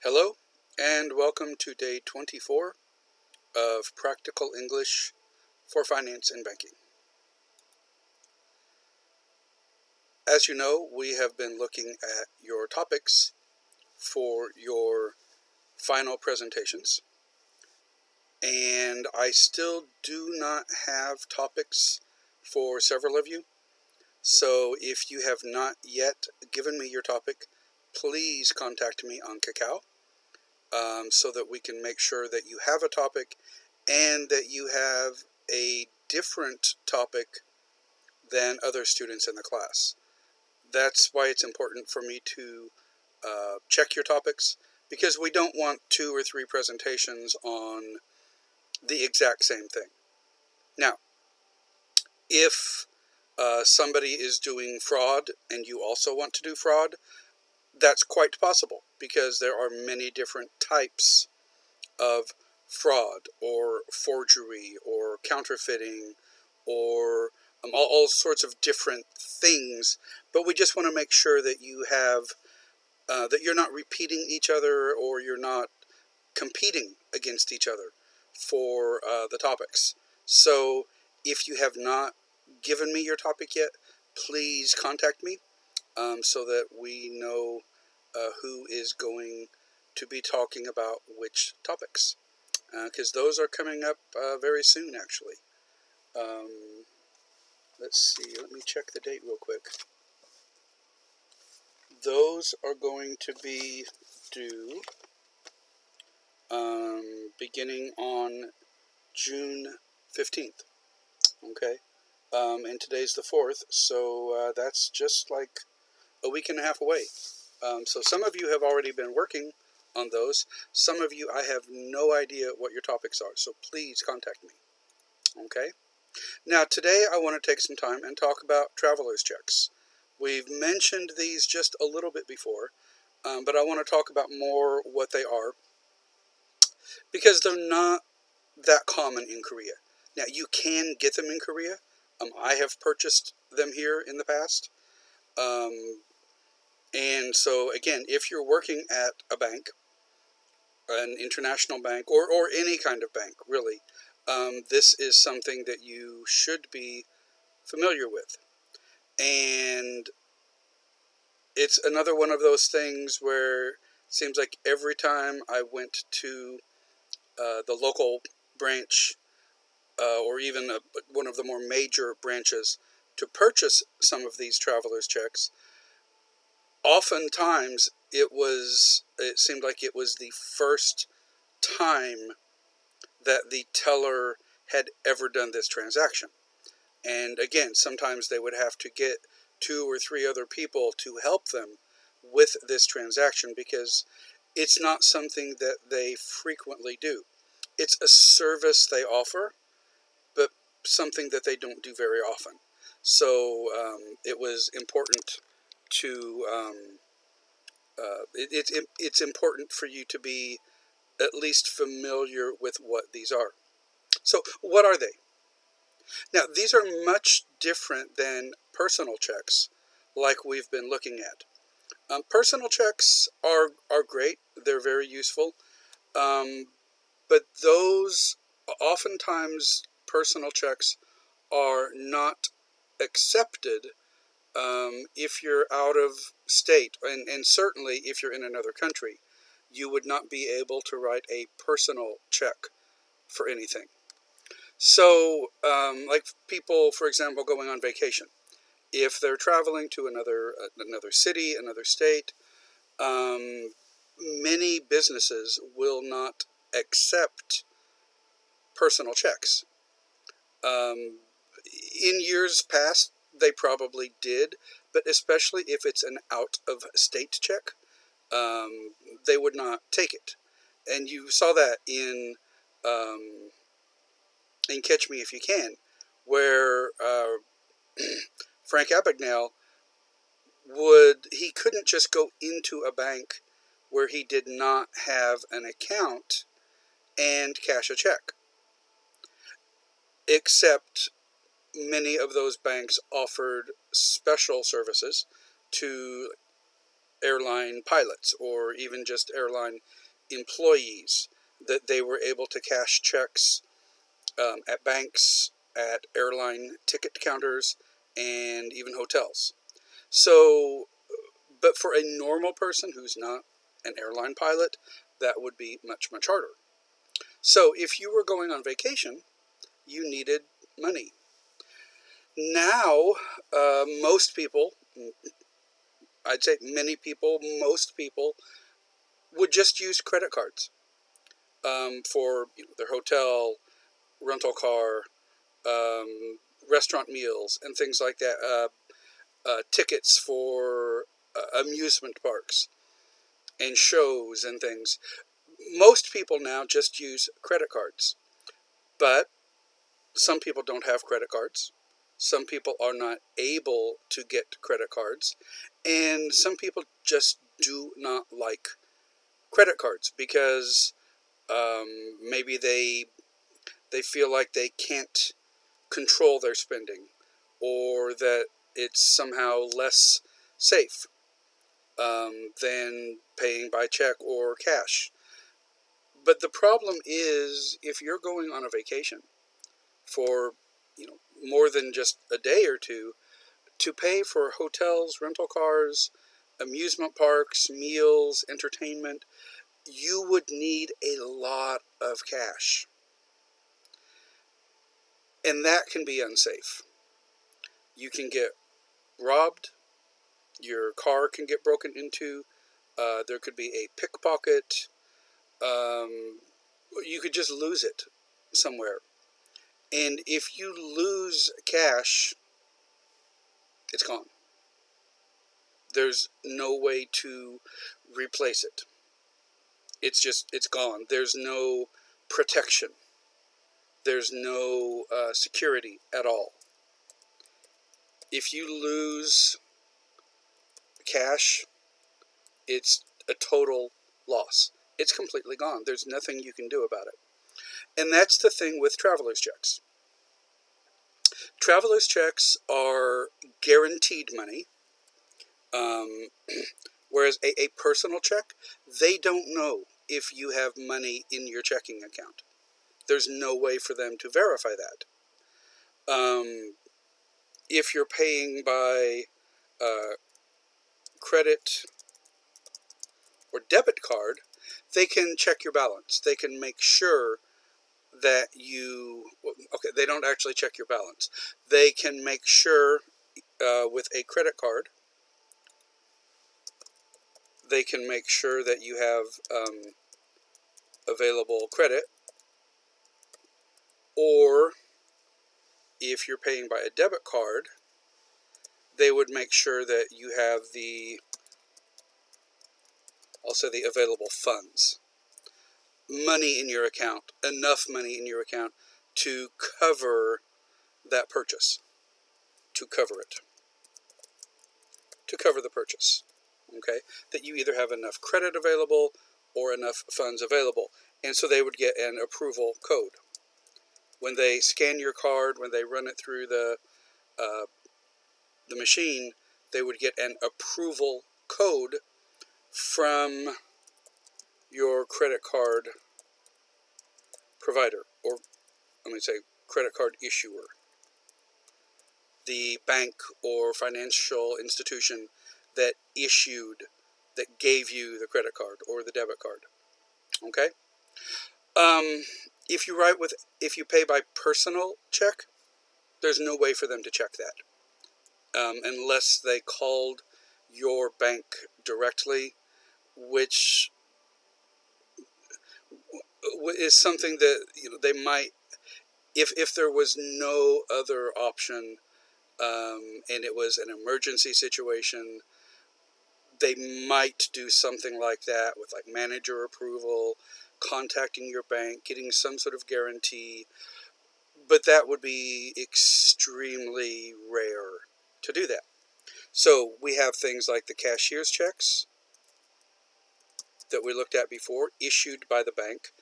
Hello, and welcome to day 24 of Practical English for Finance and Banking. As you know, we have been looking at your topics for your final presentations, and I still do not have topics for several of you. So if you have not yet given me your topic, please contact me on Kakao. So that we can make sure that you have a topic and that you have a different topic than other students in the class. That's why it's important for me to check your topics, because we don't want 2 or 3 presentations on the exact same thing. Now, if somebody is doing fraud and you also want to do fraud, that's quite possible, because there are many different types of fraud or forgery or counterfeiting or all sorts of different things. But we just want to make sure that you have that you're not repeating each other, or you're not competing against each other for the topics. So if you have not given me your topic yet, please contact me so that we know who is going to be talking about which topics, because those are coming up very soon, actually. Let's see, let me check the date real quick. Those are going to be due beginning on June 15th, okay? And today's the 4th, so that's just like a week and a half away. So some of you have already been working on those. Some of you, I have no idea what your topics are, so please contact me. Okay? Now, today I want to take some time and talk about traveler's checks. We've mentioned these just a little bit before, but I want to talk about more what they are, because they're not that common in Korea. Now, you can get them in Korea. I have purchased them here in the past. And so, again, if you're working at a bank, an international bank, or any kind of bank, really, this is something that you should be familiar with. And it's another one of those things where it seems like every time I went to the local branch, or even one of the more major branches, to purchase some of these traveler's checks, oftentimes it seemed like it was the first time that the teller had ever done this transaction. And again, sometimes they would have to get 2 or 3 other people to help them with this transaction, because it's not something that they frequently do. It's a service they offer, but something that they don't do very often. So it was important to it's important for you to be at least familiar with what these are. So what are they? Now, these are much different than personal checks like we've been looking at. Personal checks are great. They're very useful. But those, oftentimes, personal checks are not accepted if you're out of state, and certainly if you're in another country. You would not be able to write a personal check for anything. So, like people, for example, going on vacation, if they're traveling to another city, another state, many businesses will not accept personal checks. In years past, they probably did, but especially if it's an out-of-state check, they would not take it. And you saw that in Catch Me If You Can, where Frank Abagnale he couldn't just go into a bank where he did not have an account and cash a check, except many of those banks offered special services to airline pilots or even just airline employees, that they were able to cash checks at banks, at airline ticket counters, and even hotels. So, but for a normal person who's not an airline pilot, that would be much, much harder. So if you were going on vacation, you needed money. Now, most people, I'd say many people, most people, would just use credit cards for their hotel, rental car, restaurant meals, and things like that. Tickets for amusement parks and shows and things. Most people now just use credit cards, but some people don't have credit cards. Some people are not able to get credit cards, and some people just do not like credit cards because maybe they feel like they can't control their spending, or that it's somehow less safe than paying by check or cash. But the problem is, if you're going on a vacation for more than just a day or two, to pay for hotels, rental cars, amusement parks, meals, entertainment, you would need a lot of cash. And that can be unsafe. You can get robbed. Your car can get broken into. There could be a pickpocket. You could just lose it somewhere. And if you lose cash, it's gone. There's no way to replace it. It's gone. There's no protection. There's no security at all. If you lose cash, it's a total loss. It's completely gone. There's nothing you can do about it. And that's the thing with traveler's checks. Traveler's checks are guaranteed money, whereas a personal check, they don't know if you have money in your checking account. There's no way for them to verify that. If you're paying by credit or debit card, they can check your balance. They can make sure that they don't actually check your balance. They can make sure with a credit card, they can make sure that you have available credit, or if you're paying by a debit card, they would make sure that you have also the available funds. Money in your account, enough money in your account to cover that purchase, to cover it, to cover the purchase, okay? That you either have enough credit available or enough funds available. And so they would get an approval code. When they scan your card, when they run it through the machine, they would get an approval code from your credit card provider, or let me say credit card issuer, the bank or financial institution that gave you the credit card or the debit card. Okay? If you pay by personal check, there's no way for them to check that unless they called your bank directly, which is something that they might, if there was no other option and it was an emergency situation, they might do something like that with like manager approval, contacting your bank, getting some sort of guarantee, but that would be extremely rare to do that. So we have things like the cashier's checks that we looked at before, issued by the bank,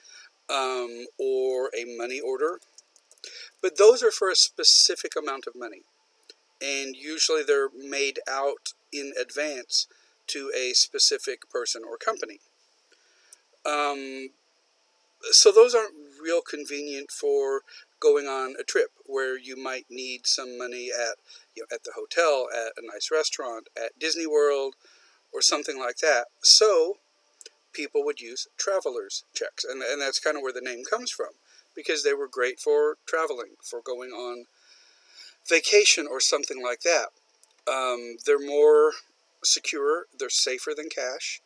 or a money order. But those are for a specific amount of money. And usually they're made out in advance to a specific person or company. So those aren't real convenient for going on a trip where you might need some money at the hotel, at a nice restaurant, at Disney World, or something like that. So people would use traveler's checks, and that's kind of where the name comes from, because they were great for traveling, for going on vacation or something like that. They're more secure, they're safer than cash,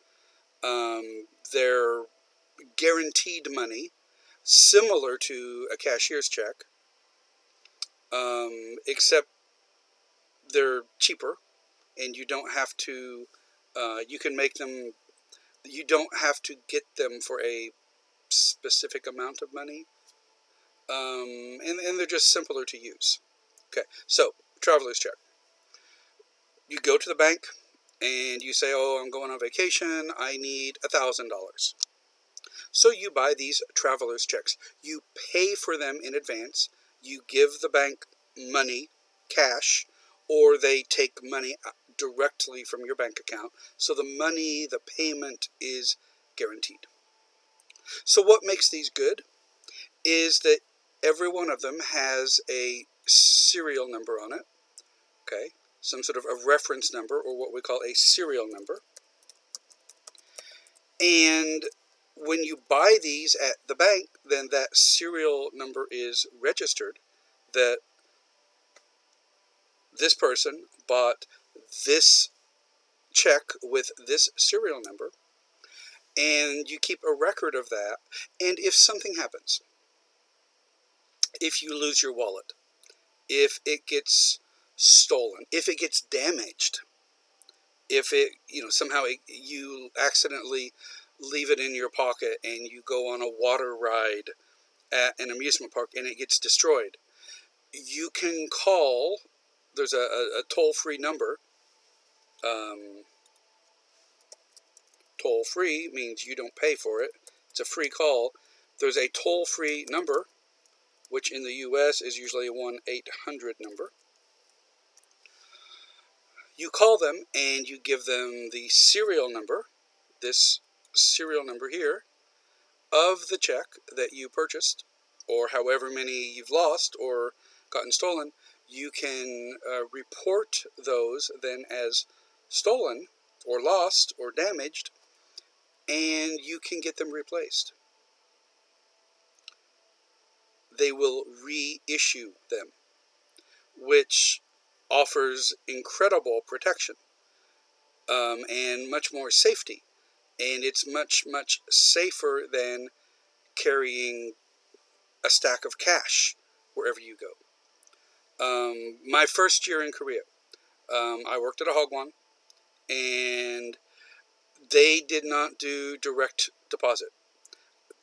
they're guaranteed money, similar to a cashier's check, except they're cheaper, and you don't have to, you can make them, you don't have to get them for a specific amount of money, and they're just simpler to use. Okay, so traveler's check. You go to the bank and you say, oh, I'm going on vacation, I need $1,000. So you buy these traveler's checks. You pay for them in advance. You give the bank money, cash, or they take money directly from your bank account. So the money, the payment is guaranteed. So what makes these good is that every one of them has a serial number on it. Okay, some sort of a reference number, or what we call a serial number. And when you buy these at the bank, then that serial number is registered, that this person bought this check with this serial number, and you keep a record of that. And if something happens, if you lose your wallet, if it gets stolen, if it gets damaged, if it, somehow you accidentally leave it in your pocket and you go on a water ride at an amusement park and it gets destroyed, you can call, there's a toll-free number. Toll-free means you don't pay for it. It's a free call. There's a toll-free number, which in the U.S. is usually a 1-800 number. You call them and you give them the serial number, this serial number here, of the check that you purchased, or however many you've lost or gotten stolen. You can report those then as stolen or lost or damaged, and you can get them replaced. They will reissue them, which offers incredible protection and much more safety. And it's much, much safer than carrying a stack of cash wherever you go. My first year in Korea, I worked at a Hagwon, and they did not do direct deposit.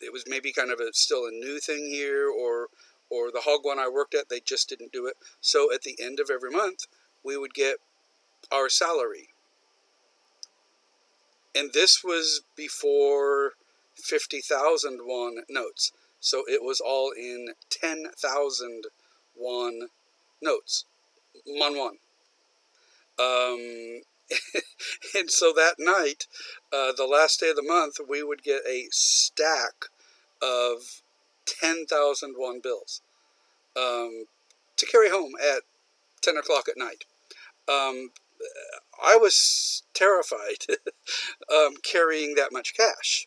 It was maybe kind of still a new thing here, or the Hagwon I worked at, they just didn't do it. So at the end of every month, we would get our salary. And this was before 50,000 won notes. So it was all in 10,000 won notes. Won. And so that night, the last day of the month, we would get a stack of 10,000 won bills to carry home at 10 o'clock at night. I was terrified carrying that much cash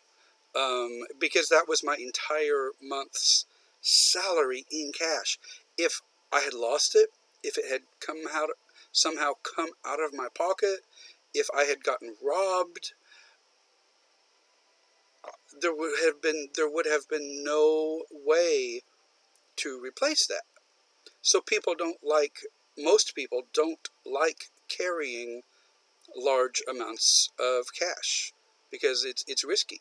because that was my entire month's salary in cash. If I had lost it, if it had somehow come out of my pocket, if I had gotten robbed, there would have been no way to replace that. So most people don't like carrying large amounts of cash because it's risky.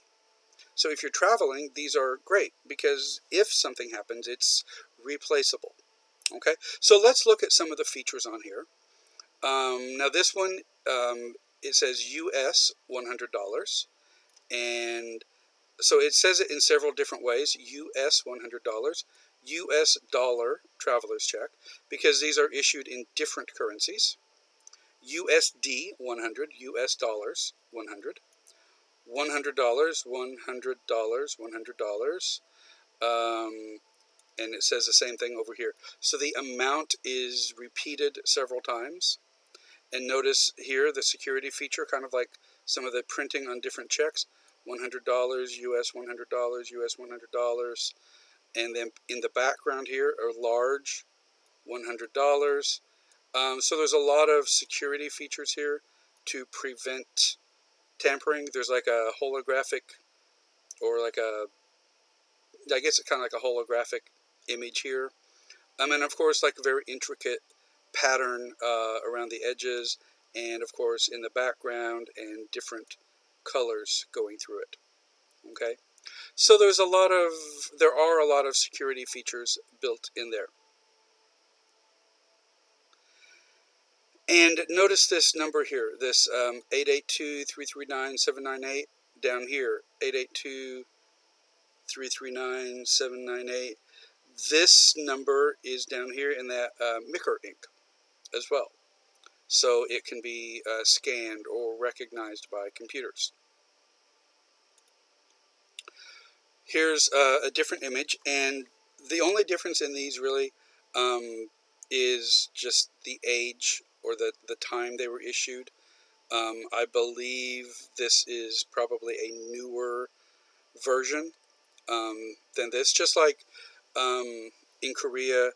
So if you're traveling, these are great because if something happens, it's replaceable. Okay, so let's look at some of the features on here. Now this one, it says US $100, and so it says it in several different ways. US $100, US dollar traveler's check, because these are issued in different currencies. USD 100, US dollars 100, $100, $100, and it says the same thing over here. So the amount is repeated several times. And notice here the security feature, kind of like some of the printing on different checks. $100, US $100, US $100. And then in the background here, a large $100. So there's a lot of security features here to prevent tampering. There's like a holographic, or like a, I guess it's kind of like a holographic image here. And of course, like a very intricate pattern around the edges, and of course in the background, and different colors going through it. Okay, so there are a lot of security features built in there. And notice this number here, this 882-339-798, down here, 882-339-798. This number is down here in that Micker ink as well. So it can be scanned or recognized by computers. Here's a different image, and the only difference in these really is just the age, or the time they were issued. I believe this is probably a newer version than this. Just like in Korea,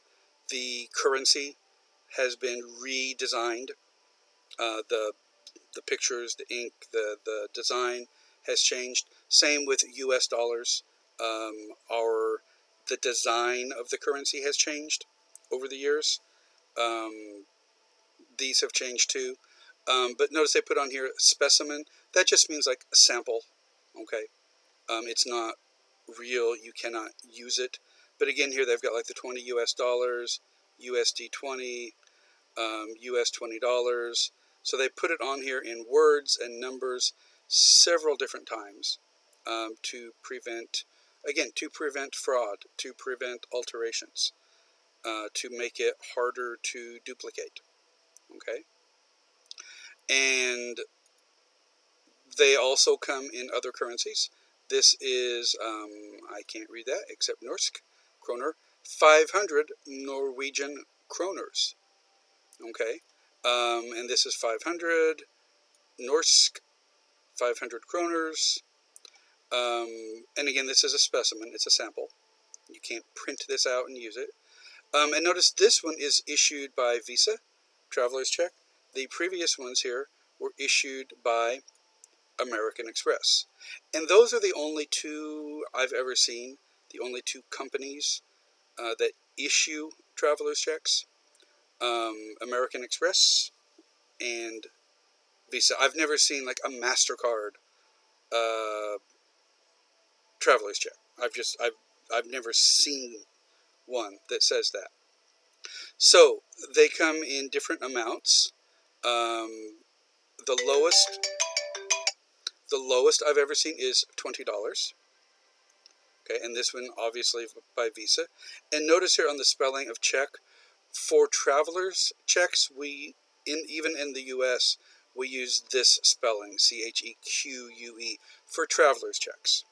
the currency has been redesigned. The pictures, the ink, the design has changed. Same with US dollars. The design of the currency has changed over the years. These have changed too. But notice they put on here specimen. That just means like a sample. Okay. It's not real. You cannot use it. But again, here they've got like the 20 US dollars, USD 20, US $20. So they put it on here in words and numbers several different times to prevent fraud, to prevent alterations, to make it harder to duplicate. Okay? And they also come in other currencies. This is, I can't read that except Norsk kroner, 500 Norwegian kroners. Okay? And this is 500 Norsk, 500 kroners. And again, this is a specimen. It's a sample. You can't print this out and use it. And notice this one is issued by Visa, Traveler's Check. The previous ones here were issued by American Express. And those are the only two I've ever seen, the only two companies that issue Traveler's Checks. American Express and Visa. I've never seen like a MasterCard Traveler's Check. I've never seen one that says that. So they come in different amounts. The lowest I've ever seen is $20. Okay, and this one obviously by Visa. And notice here on the spelling of check, for travelers checks, even in the US, we use this spelling, CHEQUE, for travelers checks.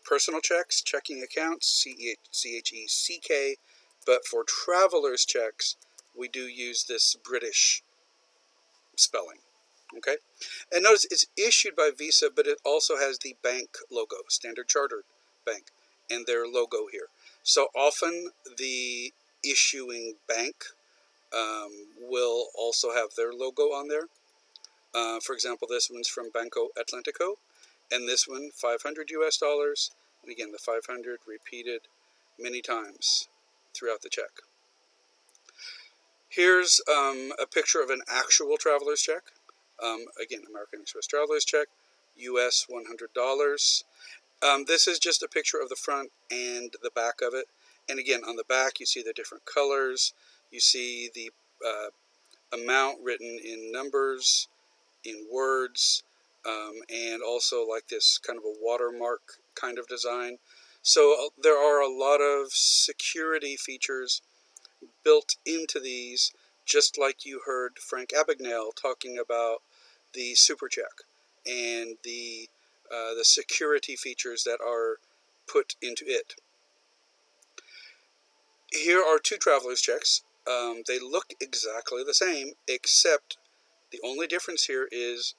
Personal checks, checking accounts, CHECK, but for travelers checks, we do use this British spelling. Okay, and notice it's issued by Visa, but it also has the bank logo, Standard Chartered Bank, and their logo here. So often the issuing bank will also have their logo on there. For example, this one's from Banco Atlantico, and this one, 500 US dollars, and again, the 500 repeated many times throughout the check. Here's a picture of an actual traveler's check. Again, American Express Traveler's Check, US $100. This is just a picture of the front and the back of it. And again, on the back, you see the different colors. You see the amount written in numbers, in words, and also like this kind of a watermark kind of design. So there are a lot of security features built into these just like you heard Frank Abagnale talking about the super check and the security features that are put into it. Here are two traveler's checks. They look exactly the same, except the only difference here is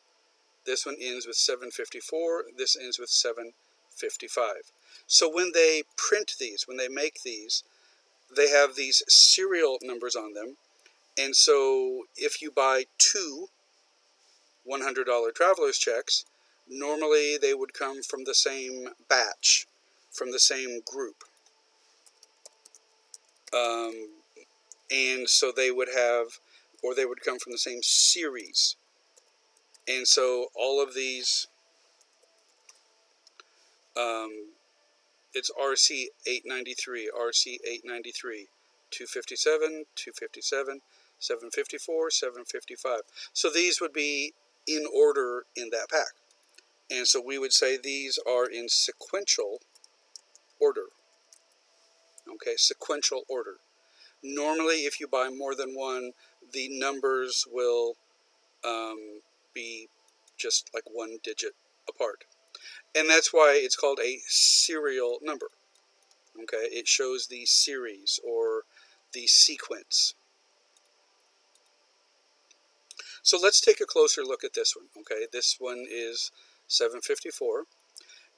this one ends with 754, this ends with 755. So when they print these, when they make these, they have these serial numbers on them. And so if you buy two $100 traveler's checks, normally they would come from the same batch, from the same group. And so they would have, or they would come from the same series. And so all of these, it's RC 893, RC 893, 257, 257, 754, 755. So these would be in order in that pack. And so we would say these are in sequential order. Okay, sequential order. Normally, if you buy more than one, the numbers will be just like one digit apart. And that's why it's called a serial number. Okay, it shows the series or the sequence. So let's take a closer look at this one. Okay, this one is 754.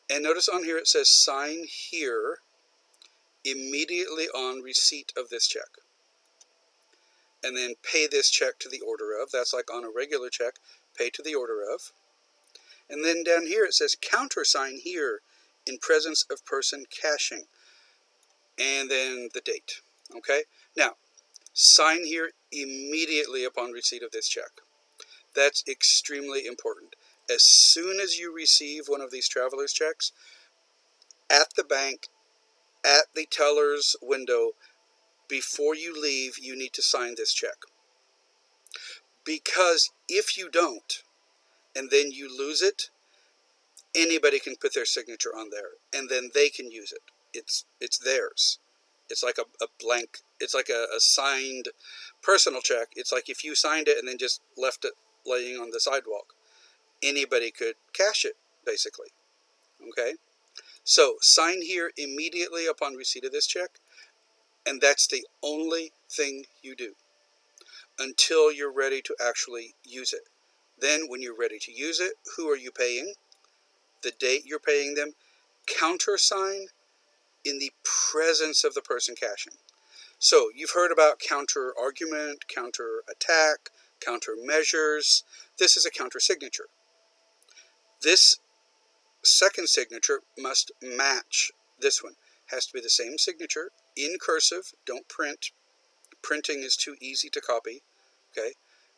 And notice on here it says sign here immediately on receipt of this check. And then pay this check to the order of. That's like on a regular check, pay to the order of. And then down here it says countersign here in presence of person cashing. And then the date. Okay? Now, sign here immediately upon receipt of this check. That's extremely important. As soon as you receive one of these traveler's checks, at the bank, at the teller's window, before you leave, you need to sign this check. Because if you don't, and then you lose it, anybody can put their signature on there, and then they can use it. It's theirs. It's like a blank, it's like a signed personal check. It's like if you signed it and then just left it laying on the sidewalk, anybody could cash it, basically. Okay? So, sign here immediately upon receipt of this check, and that's the only thing you do until you're ready to actually use it. Then, when you're ready to use it, who are you paying? The date you're paying them. Countersign in the presence of the person cashing. So, you've heard about counter argument, counter attack, counter measures. This is a counter signature. This second signature must match this one. Has to be the same signature, in cursive, don't print. Printing is too easy to copy. Okay?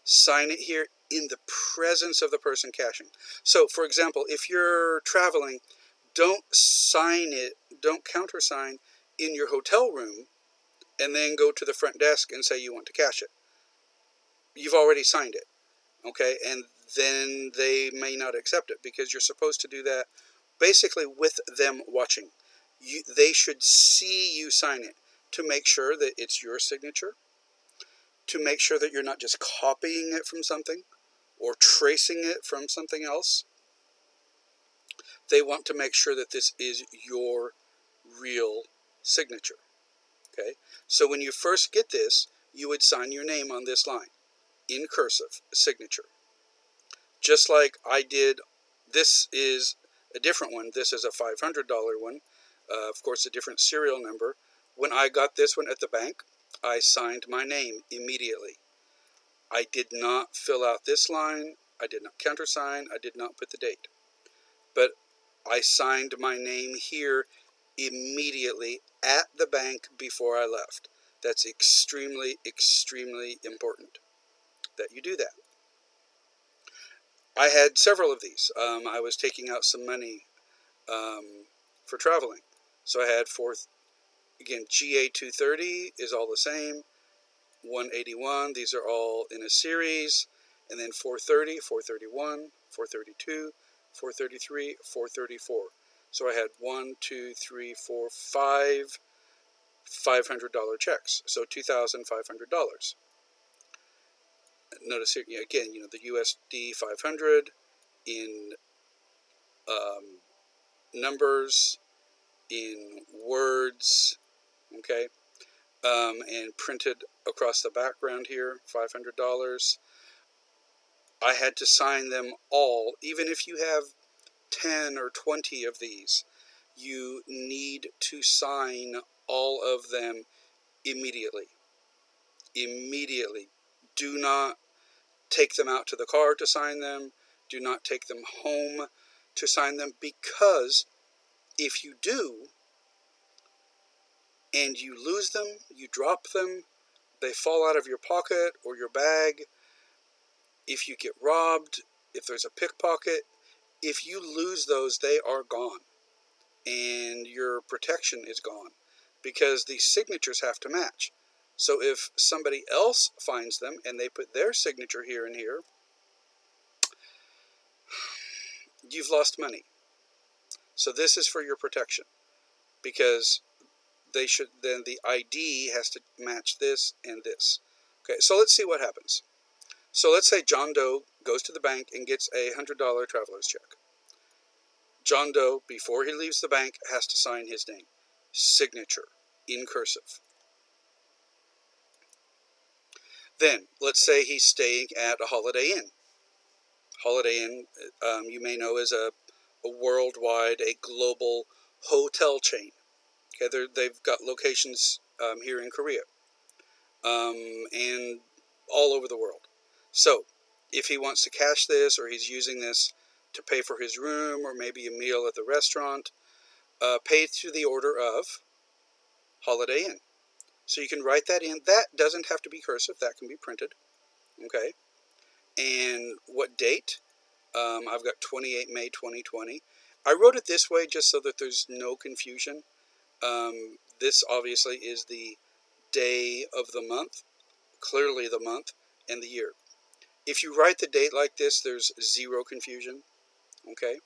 Sign it here in the presence of the person cashing. So, for example, if you're traveling, don't sign it, don't countersign in your hotel room and then go to the front desk and say you want to cash it. You've already signed it. Okay? And then they may not accept it because you're supposed to do that basically with them watching. They should see you sign it to make sure that it's your signature, to make sure that you're not just copying it from something or tracing it from something else. They want to make sure that this is your real signature. Okay? So when you first get this, you would sign your name on this line in cursive, signature. Just like I did, this is a different one. This is a $500 one. Of course, a different serial number. When I got this one at the bank, I signed my name immediately. I did not fill out this line. I did not countersign. I did not put the date. But I signed my name here immediately at the bank before I left. That's extremely, extremely important that you do that. I had several of these. I was taking out some money for traveling. So I had again, GA 230 is all the same. 181, these are all in a series. And then 430, 431, 432, 433, 434. So I had 1, 2, 3, 4, 5 $500 checks. So $2,500. notice here, again, the USD 500 in numbers, in words, okay, and printed across the background here, $500. I had to sign them all. Even if you have 10 or 20 of these, you need to sign all of them immediately. Immediately. Do not take them out to the car to sign them. Do not take them home to sign them, because if you do and you lose them, you drop them, they fall out of your pocket or your bag, if you get robbed, if there's a pickpocket, if you lose those, they are gone and your protection is gone, because these signatures have to match. So if somebody else finds them and they put their signature here and here, you've lost money. So this is for your protection, because then the ID has to match this and this. Okay, so let's see what happens. So let's say John Doe goes to the bank and gets a $100 traveler's check. John Doe, before he leaves the bank, has to sign his name, signature, in cursive. Then, let's say he's staying at a Holiday Inn. Holiday Inn, you may know, is a worldwide, a global hotel chain. Okay, they've got locations here in Korea and all over the world. So, if he wants to cash this, or he's using this to pay for his room or maybe a meal at the restaurant, pay through the order of Holiday Inn. So you can write that in. That doesn't have to be cursive. That can be printed. Okay. And what date? I've got 28 May 2020. I wrote it this way just so that there's no confusion. This obviously is the day of the month, clearly the month, and the year. If you write the date like this, there's zero confusion. Okay.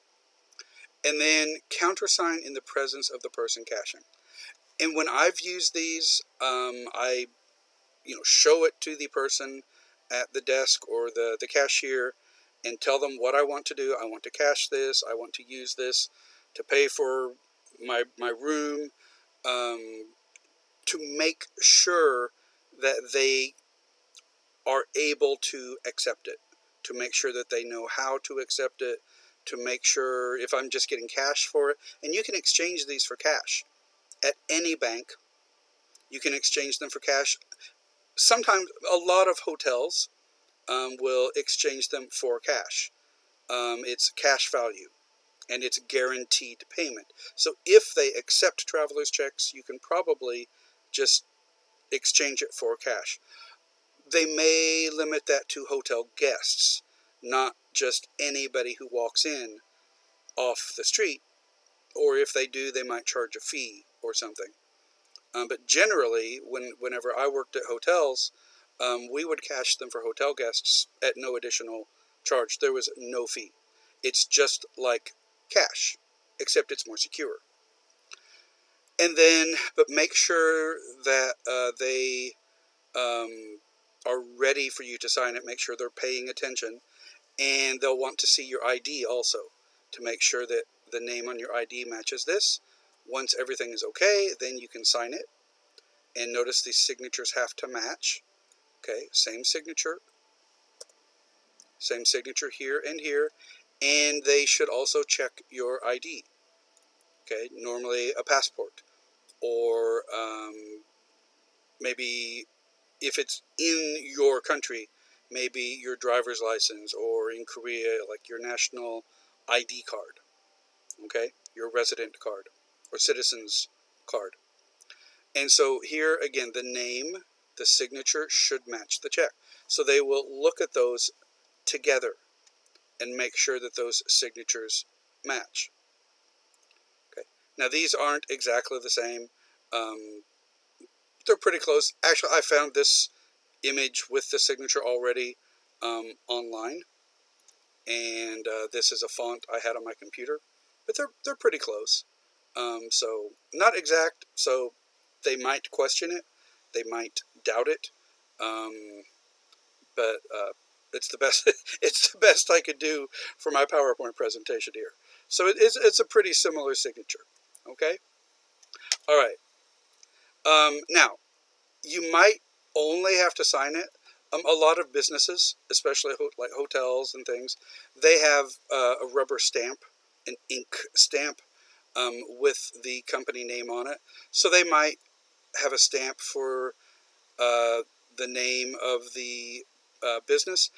And then countersign in the presence of the person cashing. And when I've used these, I show it to the person at the desk or the cashier and tell them what I want to do. I want to cash this. I want to use this to pay for my room, to make sure that they are able to accept it, to make sure that they know how to accept it, to make sure if I'm just getting cash for it. And you can exchange these for cash. At any bank, you can exchange them for cash. Sometimes a lot of hotels will exchange them for cash. It's cash value, and it's guaranteed payment. So if they accept traveler's checks, you can probably just exchange it for cash. They may limit that to hotel guests, not just anybody who walks in off the street, or if they do, they might charge a fee or something. But generally, whenever I worked at hotels, we would cash them for hotel guests at no additional charge. There was no fee. It's just like cash, except it's more secure. And then, but make sure that they are ready for you to sign it. Make sure they're paying attention. And they'll want to see your ID also, to make sure that the name on your ID matches this. Once everything is okay, then you can sign it. And notice these signatures have to match. Okay, same signature here and here. And they should also check your ID. Okay, normally a passport, or maybe if it's in your country, maybe your driver's license, or in Korea, like your national ID card. Okay, your resident card or citizen's card. And so here again, the name, the signature should match the check. So they will look at those together and make sure that those signatures match. Okay. Now these aren't exactly the same. They're pretty close. Actually, I found this image with the signature already online, and this is a font I had on my computer, but they're pretty close. So not exact. So they might question it, they might doubt it, but it's the best. It's the best I could do for my PowerPoint presentation here. So it's a pretty similar signature. Okay. All right. Now you might only have to sign it. A lot of businesses, especially like hotels and things, they have a rubber stamp, an ink stamp, with the company name on it. So they might have a stamp for the name of the business,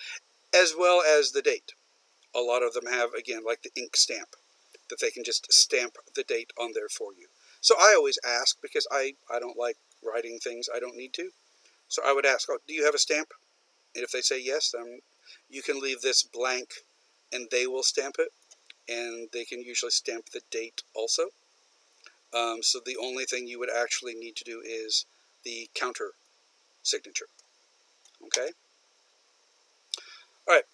as well as the date. A lot of them have, again, like the ink stamp, that they can just stamp the date on there for you. So I always ask, because I don't like writing things I don't need to. So I would ask, oh, do you have a stamp? And if they say yes, then you can leave this blank and they will stamp it. And they can usually stamp the date also. So the only thing you would actually need to do is the counter signature. Okay? All right.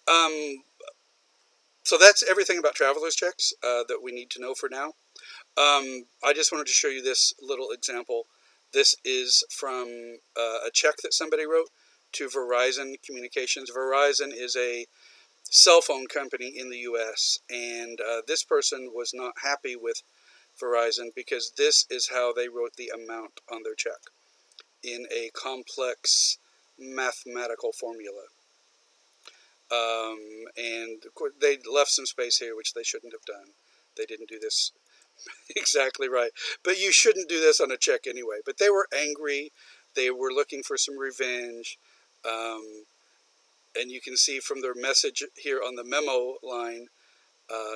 So that's everything about traveler's checks that we need to know for now. I just wanted to show you this little example. This is from a check that somebody wrote to Verizon Communications. Verizon is a cell phone company in the U.S., and this person was not happy with Verizon because this is how they wrote the amount on their check in a complex mathematical formula. And of course, they left some space here, which they shouldn't have done. They didn't do this exactly right. But you shouldn't do this on a check anyway. But they were angry. They were looking for some revenge. And you can see from their message here on the memo line,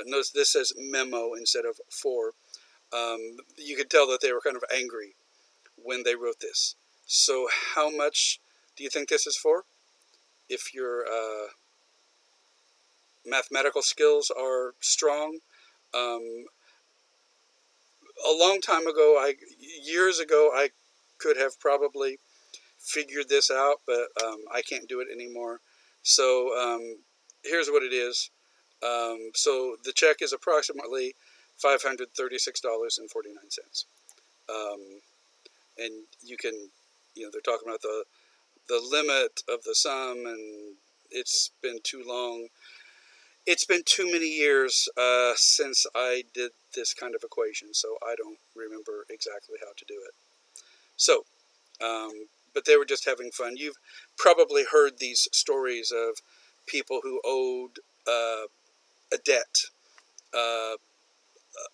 notice this says memo instead of for. You could tell that they were kind of angry when they wrote this. So how much do you think this is for? If your mathematical skills are strong. A long time ago, years ago, I could have probably figured this out, but I can't do it anymore. So here's what it is. So the check is approximately $536.49. And you can, they're talking about the limit of the sum, and it's been too long. It's been too many years since I did this kind of equation, so I don't remember exactly how to do it. So, but they were just having fun. You've probably heard these stories of people who owed a debt,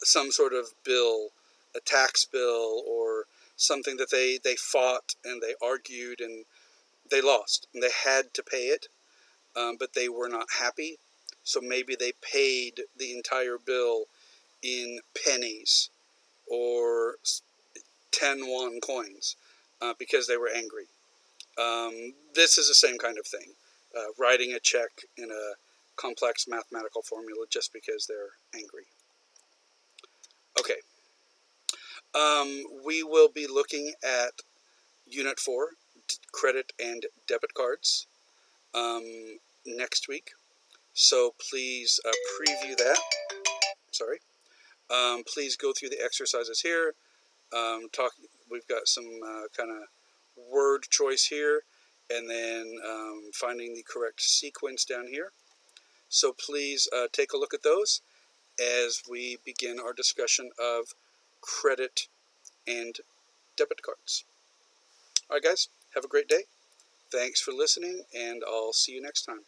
some sort of bill, a tax bill, or something that they fought and they argued and they lost. And they had to pay it, but they were not happy. So maybe they paid the entire bill in pennies or 10 won coins because they were angry. This is the same kind of thing. Writing a check in a complex mathematical formula just because they're angry. Okay. We will be looking at Unit 4, credit and debit cards, next week. So please preview that. Sorry. Please go through the exercises here. We've got some kind of word choice here, and then finding the correct sequence down here. So please take a look at those as we begin our discussion of credit and debit cards. All right, guys, have a great day. Thanks for listening, and I'll see you next time.